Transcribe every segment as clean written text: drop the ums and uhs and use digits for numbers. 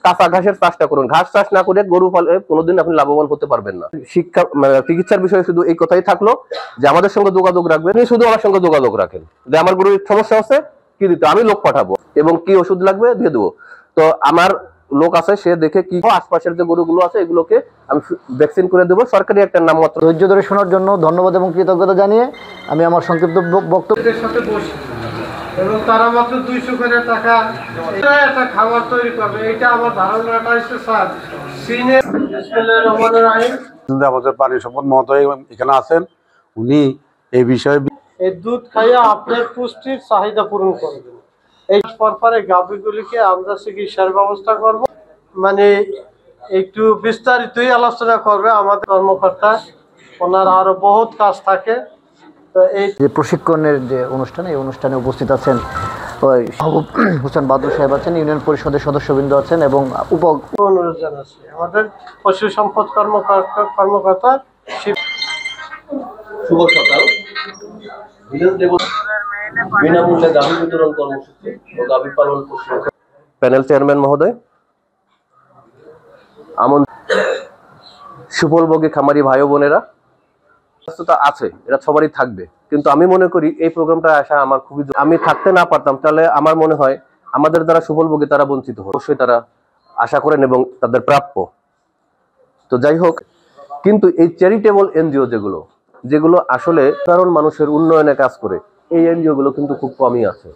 কাঁচা ঘাসের চাষটা করুন। ঘাস চাষ না করে গরু পালে কোনোদিন আপনি লাভবান হতে পারবেন না। শিক্ষা চিকিৎসার বিষয়ে শুধু এই কথাই থাকলো যে আমাদের সঙ্গে যোগাযোগ রাখবেন। আপনি শুধু আমার সঙ্গে যোগাযোগ রাখেন যে আমার গরুর সমস্যা আছে, কি দিতে আমি লোক পাঠাবো এবং কি ওষুধ লাগবে দিয়ে দেবো। তো আমার লোক আছে, সে দেখে কি আশপাশের যে গরুগুলো আছে এগুলোকে আমি ভ্যাকসিন করে দেবো। সরকারি একটা নামমাত্র। ধৈর্য ধরে শোনার জন্য ধন্যবাদ এবং কৃতজ্ঞতা জানিয়ে আমি আমার সংক্ষিপ্ত বক্তব্যের সাথে বসি এবং তারা মাত্র 200 করে টাকা একটা খাবার তৈরি করবে। এটা আমার ধারণাটা হচ্ছে স্যার আমাদের পানি সম্পদ মহোদয় এখানে আছেন, উনি এই বিষয়ে এই দুধ খাইয়ে আপনার পুষ্টির চাহিদা পূরণ করবেন। এই পরপরে গাভীগুলিকে আমরা চিকিৎসার ব্যবস্থা করব, মানে একটু বিস্তারিতই আলোচনা করবে আমাদের কর্মকর্তা, ওনার আরো বহুত কাজ থাকে। তো এই যে প্রশিক্ষণের যে অনুষ্ঠান, এই অনুষ্ঠানে উপস্থিত আছেন হোসেন বাদুর সাহেব আছেন, ইউনিয়ন পরিষদের সদস্যবৃন্দ আছেন এবং অনুরোধ জানাচ্ছি আমাদের পশু সম্পদ কর্মকর্তা। শুভ সকাল। বিনামূল্যে গাভী বিতরণ কর্মসূচি ও গাভী পালন প্যানেল চেয়ারম্যান মহোদয়, সুফলভোগী খামারি ভাই বোনেরা, ব্যস্ততা আছে, এটা সবারই থাকবে, কিন্তু আমি মনে করি এই প্রোগ্রামটা আসা আমার খুবই, আমি থাকতে না পারতাম তাহলে আমার মনে হয় আমাদের দ্বারা সুফলভোগী তারা বঞ্চিত হবে, অবশ্যই তারা আশা করেন এবং তাদের প্রাপ্য। তো যাই হোক, কিন্তু এই চ্যারিটেবল এনজিও যেগুলো আসলে সাধারণ মানুষের উন্নয়নে কাজ করে, এই এনজিও গুলো কিন্তু খুব কমই আছে।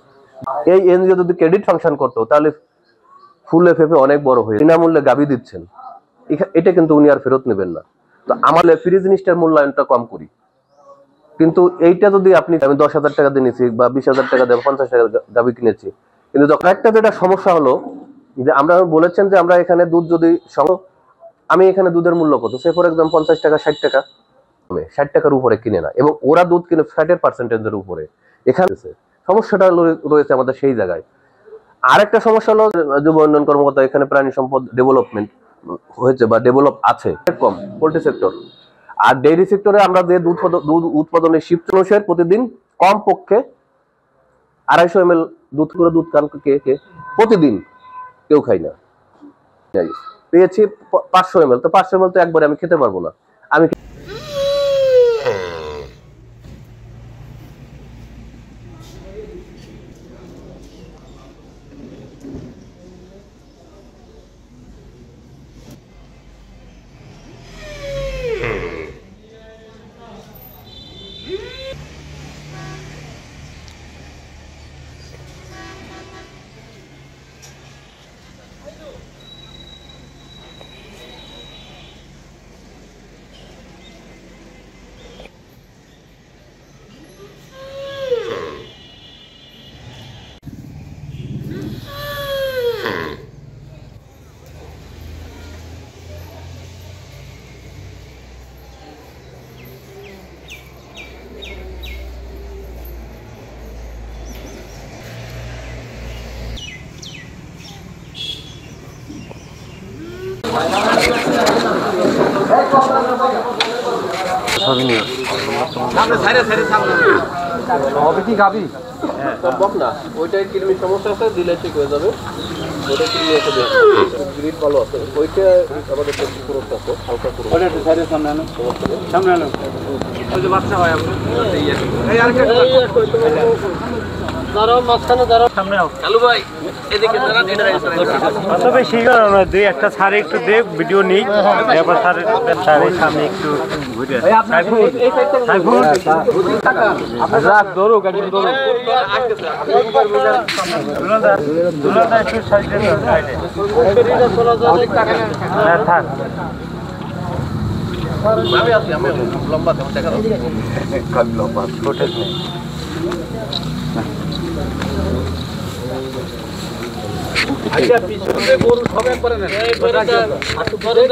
এই এনজিও যদি ক্রেডিট ফাংশন করতো তাহলে ফুলে ফেপে অনেক বড় হয়ে। বিনামূল্যে গাভী দিচ্ছেন, এটা কিন্তু উনি আর ফেরত নেবেন না। তো আমাদের ফ্রি জিনিসটার মূল্যায়নটা কম করি, কিন্তু এইটা যদি আপনি, আমি 10,000 টাকা দিয়ে নিয়েছি বা 20,000 টাকা দিয়ে 50 টাকা গাভী কিনেছি, কিন্তু একটা যেটা সমস্যা হলো যে আমরা বলেছেন যে আমরা এখানে দুধ যদি আমি এখানে দুধের মূল্য কত, সে ফর এক্সাম্পল 50 টাকা 60 টাকা, 60 টাকার উপরে কিনে না, এবং ওরা দুধ কিনে 60% উপরে। এখানে সমস্যাটা রয়েছে আমাদের সেই জায়গায়। আরেকটা সমস্যা হলো যুব উন্নয়ন কর্মকর্তা এখানে প্রাণী সম্পদ ডেভেলপমেন্ট হয়েছে বা ডেভেলপ আছে কম, পোল্ট্রি সেক্টর আর ডেইরি সেক্টরে আমরা যে দুধ উৎপাদনের শিফট অনুসারে প্রতিদিন কম পক্ষে 250 ml দুধ করে দুধ কান কে প্রতিদিন কেউ খাই না, পেয়েছি 500 ml। তো 500 ml তো একবারে আমি খেতে পারবো না। আমি হবে কি গাবি সম্ভব না, ওইটাই কৃমি সমস্যা আছে, দিলে ঠিক হয়ে যাবে। ওটা কৃমি আছে, গ্রিড ভালো আছে, ওইটা আমাদের পুরো আছে, হালকা পুরো সামনে আনো ওই যে বাচ্চা হয় আমরা এই আরেকটা দাঁড়াও, মাঝখানে দাঁড়াও, সামনে আও। কালু ভাই এদিকে দাঁড়ান, এটা অত বেশি না, দুই একটা স্যার একটু দেখ ভিডিও নেই, এবার স্যারের সামনে একটু ঘুরে রাখ ধরো গাড়ি ধরো একটু সাইডে থাক। আমি লম্বা দেখা লম্বা ছোটে নেই। আচ্ছা, পিছনে গরু সব একবারে নেন, এই গরুটা গরু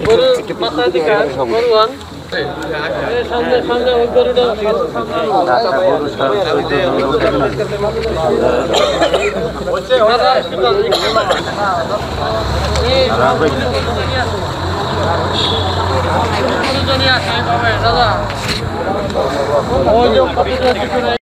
গরু মাথা দিকে গরু আন, এই সামনে সামনে ওই গরুটা দাদা ওই যে